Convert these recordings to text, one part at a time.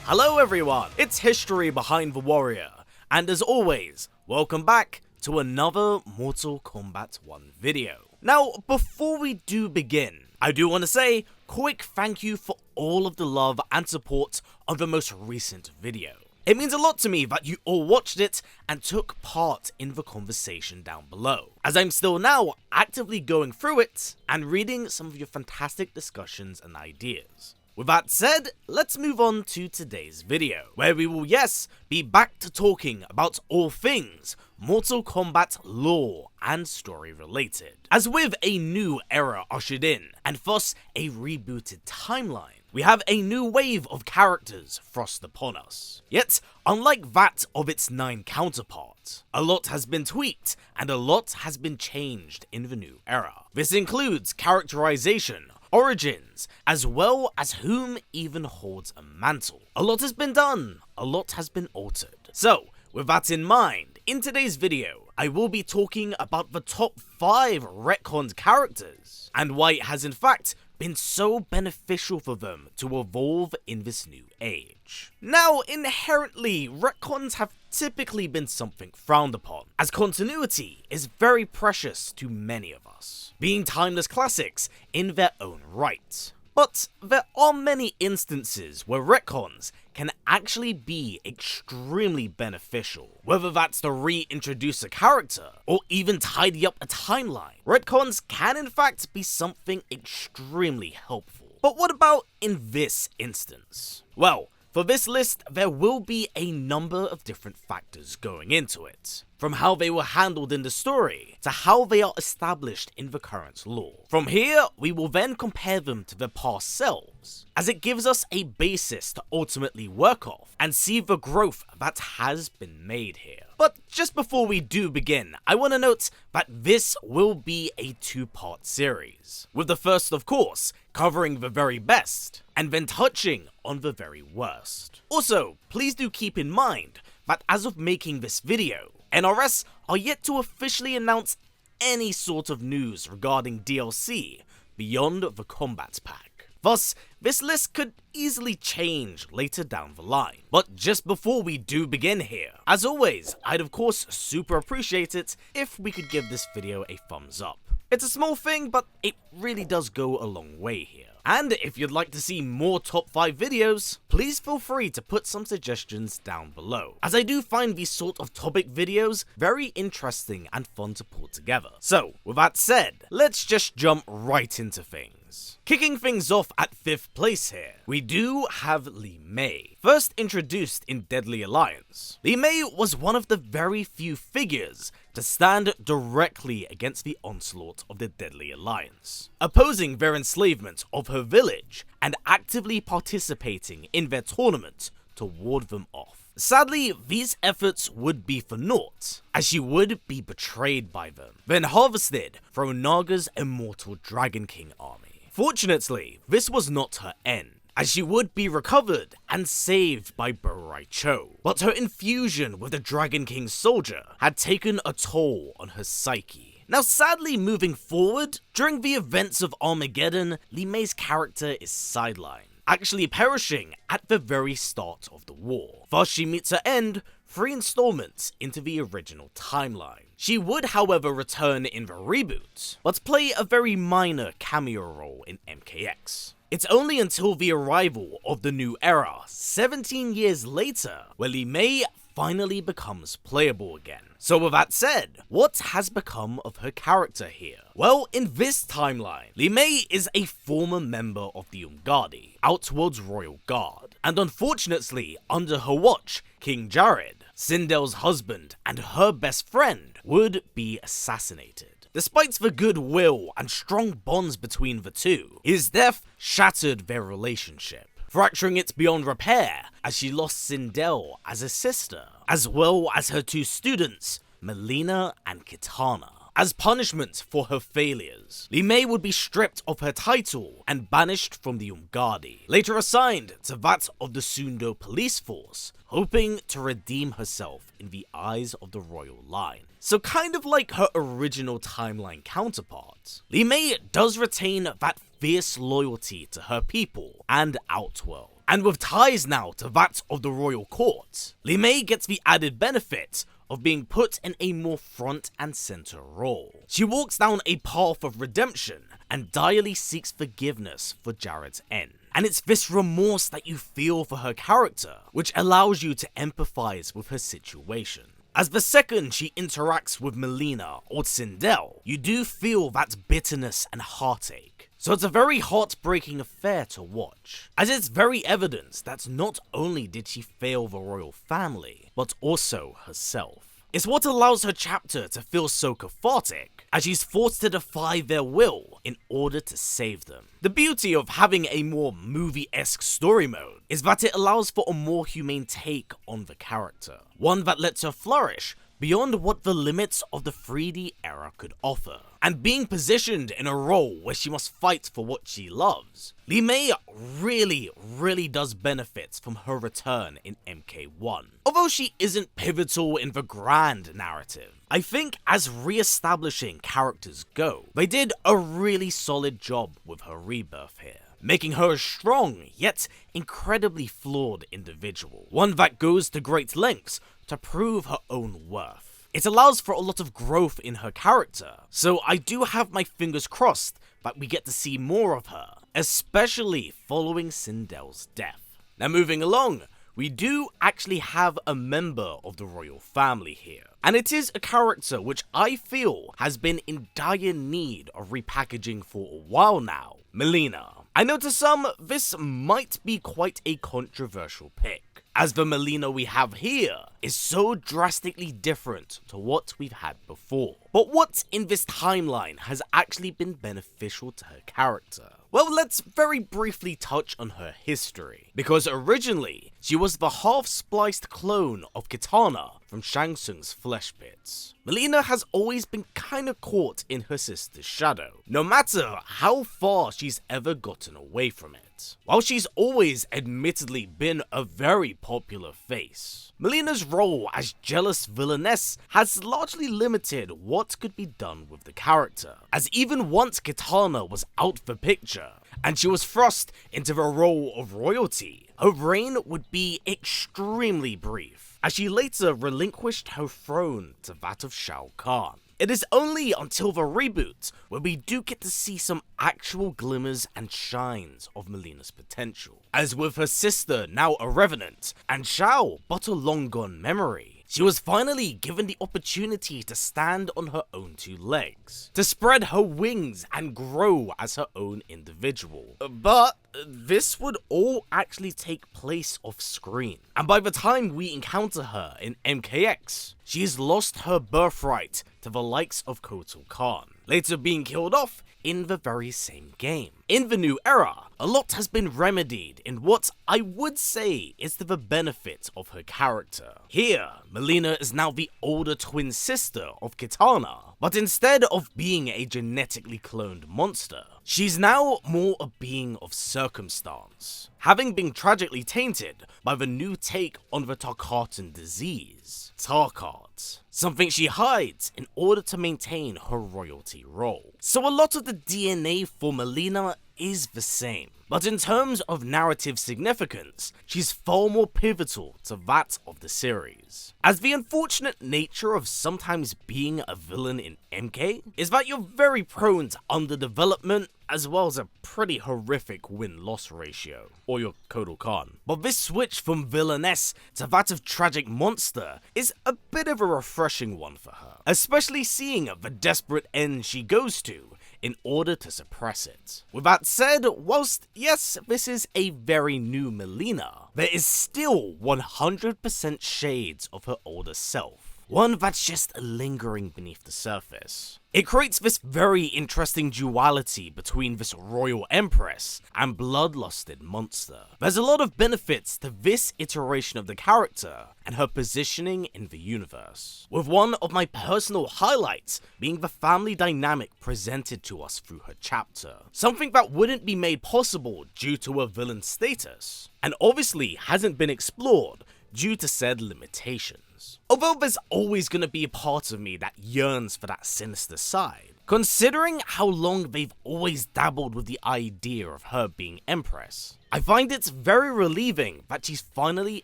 Hello everyone, it's History Behind the Warrior, and as always, welcome back to another Mortal Kombat 1 video. Now, before we do begin, I do want to say quick thank you for all of the love and support of the most recent video. It means a lot to me that you all watched it and took part in the conversation down below, as I'm still now actively going through it and reading some of your fantastic discussions and ideas. With that said, let's move on to today's video, where we will, yes, be back to talking about all things Mortal Kombat lore and story related. As with a new era ushered in, and thus a rebooted timeline, we have a new wave of characters thrust upon us. Yet, unlike that of its 9 counterparts, a lot has been tweaked and a lot has been changed in the new era. This includes characterization, origins, as well as whom even holds a mantle. A lot has been done, a lot has been altered. So, with that in mind, in today's video, I will be talking about the top 5 retconned characters, and why it has in fact been so beneficial for them to evolve in this new age. Now, inherently, retcons have typically been something frowned upon, as continuity is very precious to many of us, being timeless classics in their own right. But there are many instances where retcons can actually be extremely beneficial, whether that's to reintroduce a character or even tidy up a timeline. Retcons can in fact be something extremely helpful. But what about in this instance? Well, for this list, there will be a number of different factors going into it, from how they were handled in the story to how they are established in the current lore. From here, we will then compare them to their past selves, as it gives us a basis to ultimately work off and see the growth that has been made here. But just before we do begin, I want to note that this will be a 2-part series, with the first, of course, covering the very best, and then touching on the very worst. Also, please do keep in mind that as of making this video, NRS are yet to officially announce any sort of news regarding DLC beyond the Kombat pack. Thus, this list could easily change later down the line. But just before we do begin here, as always, I'd of course super appreciate it if we could give this video a thumbs up. It's a small thing, but it really does go a long way here. And if you'd like to see more top 5 videos, please feel free to put some suggestions down below, as I do find these sort of topic videos very interesting and fun to put together. So, with that said, let's just jump right into things. Kicking things off at 5th place here, we do have Li Mei. First introduced in Deadly Alliance, Li Mei was one of the very few figures to stand directly against the onslaught of the Deadly Alliance, opposing their enslavement of her village and actively participating in their tournament to ward them off. Sadly, these efforts would be for naught, as she would be betrayed by them, then harvested from Naga's immortal Dragon King army. Fortunately, this was not her end, as she would be recovered and saved by Bo-Rai Cho, but her infusion with the Dragon King's soldier had taken a toll on her psyche. Now sadly, moving forward, during the events of Armageddon, Li Mei's character is sidelined, actually perishing at the very start of the war. Thus she meets her end 3 installments into the original timeline. She would, however, return in the reboot, but play a very minor cameo role in MKX. It's only until the arrival of the new era, 17 years later, where Li Mei finally becomes playable again. So with that said, what has become of her character here? Well, in this timeline, Li Mei is a former member of the Umgadi, Outworld's royal guard, and unfortunately, under her watch, King Jared, Sindel's husband and her best friend, would be assassinated. Despite the goodwill and strong bonds between the two, his death shattered their relationship, fracturing it beyond repair as she lost Sindel as a sister, as well as her 2 students, Melina and Kitana. As punishment for her failures, Li Mei would be stripped of her title and banished from the Umgadi, later assigned to that of the Sundo police force, hoping to redeem herself in the eyes of the royal line. So kind of like her original timeline counterpart, Li Mei does retain that fierce loyalty to her people and Outworld, And with ties now to that of the royal court, Li Mei gets the added benefit of being put in a more front and center role. She walks down a path of redemption and direly seeks forgiveness for Jared's end. And it's this remorse that you feel for her character, which allows you to empathize with her situation. As the second she interacts with Melina or Sindel, you do feel that bitterness and heartache. So it's a very heartbreaking affair to watch, as it's very evident that not only did she fail the royal family, but also herself. It's what allows her chapter to feel so cathartic, as she's forced to defy their will in order to save them. The beauty of having a more movie-esque story mode is that it allows for a more humane take on the character, one that lets her flourish beyond what the limits of the 3D era could offer. And being positioned in a role where she must fight for what she loves, Li Mei really does benefit from her return in MK1. Although she isn't pivotal in the grand narrative, I think as re-establishing characters go, they did a really solid job with her rebirth here, making her a strong yet incredibly flawed individual, one that goes to great lengths to prove her own worth. It allows for a lot of growth in her character, so I do have my fingers crossed that we get to see more of her, especially following Sindel's death. Now moving along, we do actually have a member of the royal family here, and it is a character which I feel has been in dire need of repackaging for a while now, Melina. I know to some, this might be quite a controversial pick, as the Melina we have here is so drastically different to what we've had before. But what in this timeline has actually been beneficial to her character? Well, let's very briefly touch on her history, because originally, she was the half-spliced clone of Kitana from Shang Tsung's flesh pits. Melina has always been kinda caught in her sister's shadow, no matter how far she's ever gotten away from it. While she's always admittedly been a very popular face, Melina's role as jealous villainess has largely limited what could be done with the character, as even once Kitana was out the picture, and she was thrust into the role of royalty, her reign would be extremely brief, as she later relinquished her throne to that of Shao Kahn. It is only until the reboot where we do get to see some actual glimmers and shines of Melina's potential. As with her sister now a revenant, and Shao but a long gone memory, she was finally given the opportunity to stand on her own two legs, to spread her wings and grow as her own individual. But this would all actually take place off screen, and by the time we encounter her in MKX, she has lost her birthright to the likes of Kotal Khan, later being killed off in the very same game. In the new era, a lot has been remedied in what I would say is to the benefit of her character. Here, Melina is now the older twin sister of Kitana, but instead of being a genetically cloned monster, she's now more a being of circumstance, having been tragically tainted by the new take on the Tarkatan disease, Tarkat, something she hides in order to maintain her royalty role. So a lot of the DNA for Melina is the same, but in terms of narrative significance, she's far more pivotal to that of the series. As the unfortunate nature of sometimes being a villain in MK is that you're very prone to underdevelopment as well as a pretty horrific win-loss ratio, or your Kotal Khan. But this switch from villainess to that of tragic monster is a bit of a refreshing one for her, especially seeing the desperate end she goes to in order to suppress it. With that said, whilst yes, this is a very new Melina, there is still 100% shades of her older self, one that's just lingering beneath the surface. It creates this very interesting duality between this royal empress and bloodlusted monster. There's a lot of benefits to this iteration of the character and her positioning in the universe, with one of my personal highlights being the family dynamic presented to us through her chapter, something that wouldn't be made possible due to her villain status, and obviously hasn't been explored due to said limitations. Although there's always going to be a part of me that yearns for that sinister side, Considering how long they've always dabbled with the idea of her being Empress, I find it's very relieving that she's finally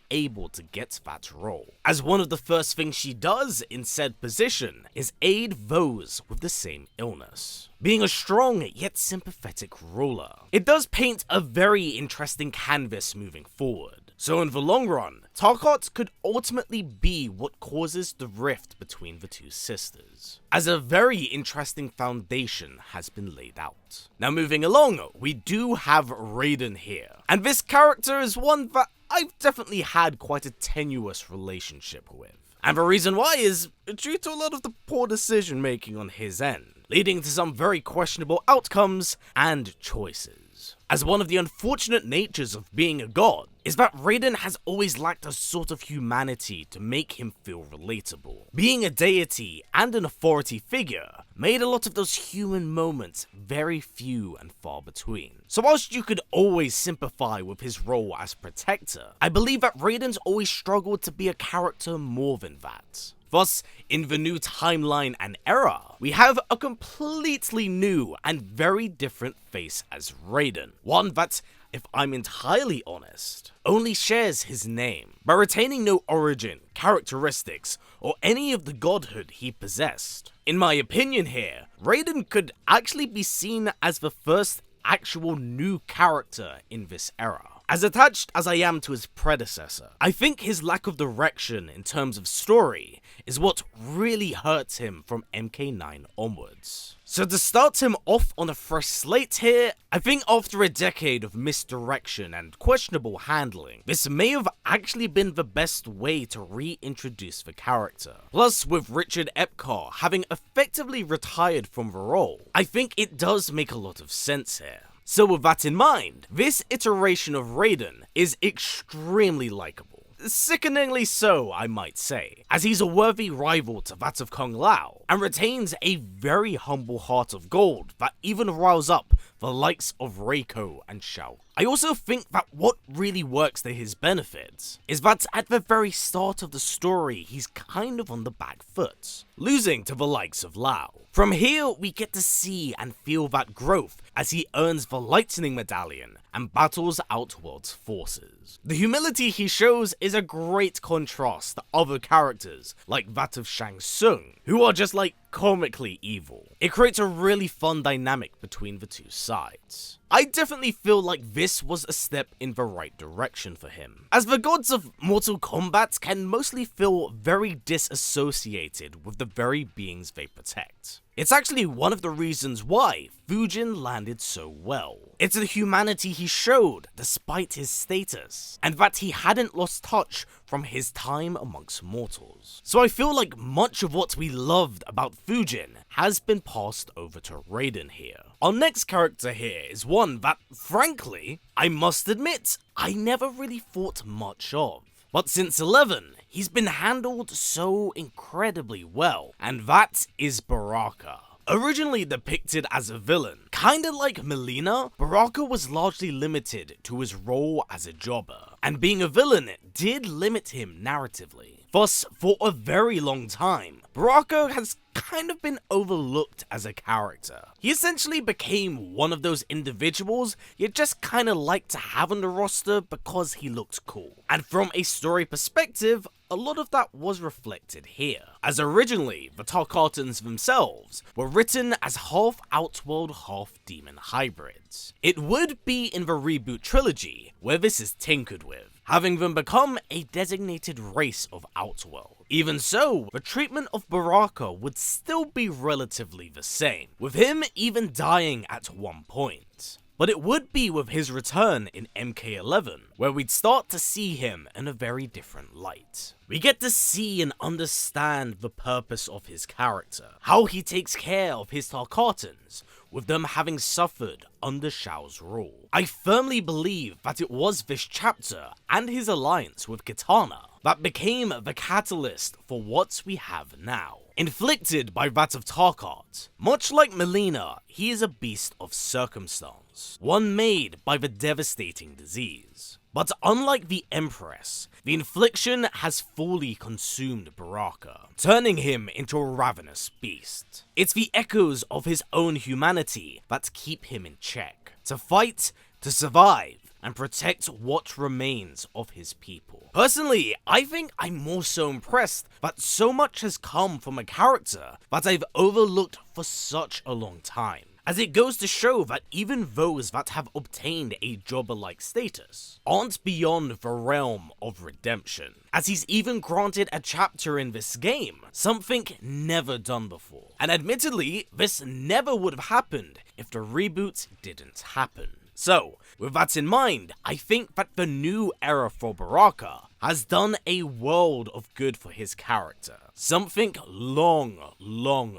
able to get that role, as one of the first things she does in said position is aid those with the same illness, being a strong yet sympathetic ruler. It does paint a very interesting canvas moving forward. So in the long run, Tarkat could ultimately be what causes the rift between the two sisters, as a very interesting foundation has been laid out. Now moving along, we do have Raiden here, and this character is one that I've definitely had quite a tenuous relationship with. And the reason why is due to a lot of the poor decision making on his end, leading to some very questionable outcomes and choices. As one of the unfortunate natures of being a god is that Raiden has always lacked a sort of humanity to make him feel relatable. Being a deity and an authority figure made a lot of those human moments very few and far between. So whilst you could always sympathize with his role as protector, I believe that Raiden's always struggled to be a character more than that. Thus, in the new timeline and era, we have a completely new and very different face as Raiden. One that, if I'm entirely honest, only shares his name, by retaining no origin, characteristics, or any of the godhood he possessed. In my opinion here, Raiden could actually be seen as the first actual new character in this era. As attached as I am to his predecessor, I think his lack of direction in terms of story is what really hurts him from MK9 onwards. So to start him off on a fresh slate here, I think after a decade of misdirection and questionable handling, this may have actually been the best way to reintroduce the character. Plus, with Richard Epcar having effectively retired from the role, I think it does make a lot of sense here. So with that in mind, this iteration of Raiden is extremely likable. Sickeningly so, I might say, as he's a worthy rival to that of Kung Lao, and retains a very humble heart of gold that even riles up the likes of Reiko and Shao. I also think that what really works to his benefit is that at the very start of the story, he's kind of on the back foot, losing to the likes of Lao. From here, we get to see and feel that growth as he earns the Lightning Medallion and battles Outworld's forces. The humility he shows is a great contrast to other characters like that of Shang Tsung, who are just like comically evil. It creates a really fun dynamic between the two sides. I definitely feel like this was a step in the right direction for him, as the gods of Mortal Kombat can mostly feel very disassociated with the very beings they protect. It's actually one of the reasons why Fujin landed so well. It's the humanity he showed despite his status, and that he hadn't lost touch from his time amongst mortals. So I feel like much of what we loved about Fujin has been passed over to Raiden here. Our next character here is one that, frankly, I must admit, I never really thought much of. But since 11, he's been handled so incredibly well, and that is Baraka. Originally depicted as a villain, kinda like Melina, Baraka was largely limited to his role as a jobber, and being a villain did limit him narratively. Thus, for a very long time, Baraka has kind of been overlooked as a character. He essentially became one of those individuals you just kinda like to have on the roster because he looked cool. And from a story perspective, a lot of that was reflected here, as originally the Tarkatans themselves were written as half Outworld, half Demon hybrids. It would be in the reboot trilogy where this is tinkered with, having them become a designated race of Outworld. Even so, the treatment of Baraka would still be relatively the same, with him even dying at one point. But it would be with his return in MK11, where we'd start to see him in a very different light. We get to see and understand the purpose of his character, how he takes care of his Tarkatans, with them having suffered under Shao's rule. I firmly believe that it was this chapter and his alliance with Kitana that became the catalyst for what we have now. Inflicted by that of Tarkat, much like Melina, he is a beast of circumstance, one made by the devastating disease. But unlike the Empress, the infliction has fully consumed Baraka, turning him into a ravenous beast. It's the echoes of his own humanity that keep him in check, to fight, to survive, and protect what remains of his people. Personally, I think I'm more so impressed that so much has come from a character that I've overlooked for such a long time, as it goes to show that even those that have obtained a jobber-like status aren't beyond the realm of redemption, as he's even granted a chapter in this game, something never done before. And admittedly, this never would have happened if the reboot didn't happen. So, with that in mind, I think that the new era for Baraka has done a world of good for his character. Something long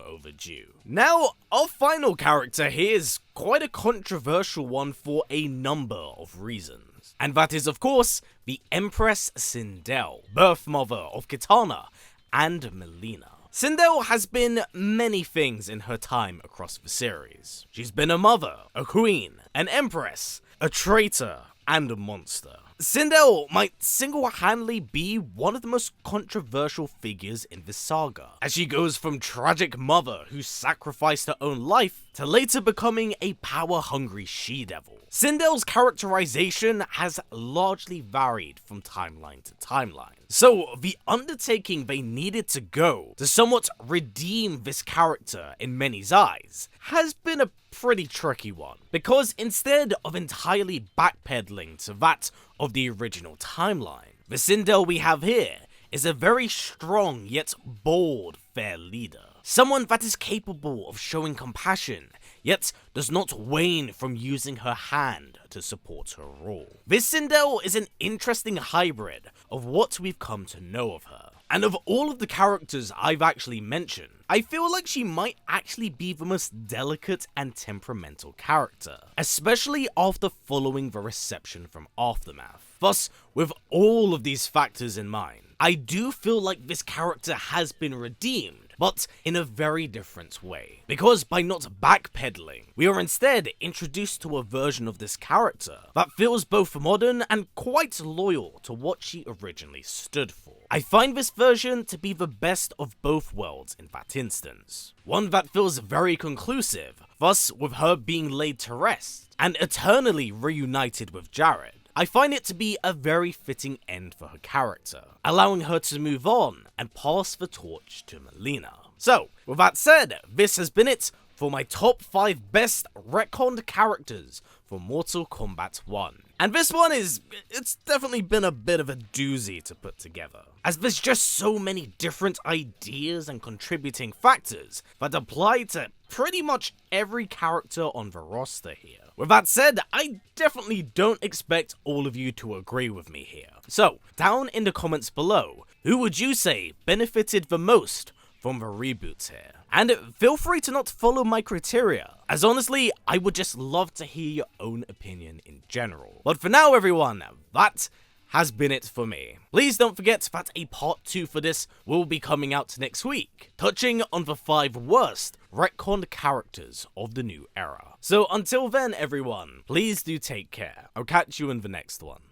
overdue. Now, our final character here is quite a controversial one for a number of reasons. And that is, of course, the Empress Sindel, birth mother of Kitana and Melina. Sindel has been many things in her time across the series. She's been a mother, a queen, an empress, a traitor, and a monster. Sindel might single-handedly be one of the most controversial figures in the saga, as she goes from tragic mother who sacrificed her own life to later becoming a power-hungry she-devil. Sindel's characterization has largely varied from timeline to timeline, so the undertaking they needed to go to somewhat redeem this character in many's eyes has been a pretty tricky one, because instead of entirely backpedaling to that of the original timeline, the Sindel we have here is a very strong yet bold fair leader. Someone that is capable of showing compassion, yet does not wane from using her hand to support her rule. This Sindel is an interesting hybrid of what we've come to know of her. And of all of the characters I've actually mentioned, I feel like she might actually be the most delicate and temperamental character, especially after following the reception from Aftermath. Thus, with all of these factors in mind, I do feel like this character has been redeemed, but in a very different way. Because by not backpedaling, we are instead introduced to a version of this character that feels both modern and quite loyal to what she originally stood for. I find this version to be the best of both worlds in that instance. One that feels very conclusive, thus with her being laid to rest, and eternally reunited with Jared. I find it to be a very fitting end for her character, allowing her to move on and pass the torch to Melina. So, with that said, this has been it for my top 5 best retconned characters for Mortal Kombat 1. And this one it's definitely been a bit of a doozy to put together, as there's just so many different ideas and contributing factors that apply to pretty much every character on the roster here. With that said, I definitely don't expect all of you to agree with me here. So, down in the comments below, who would you say benefited the most from the reboots here? And feel free to not follow my criteria, as honestly, I would just love to hear your own opinion in general. But for now everyone, that has been it for me. Please don't forget that a part 2 for this will be coming out next week, touching on the 5 worst retconned characters of the new era. So until then everyone, please do take care. I'll catch you in the next one.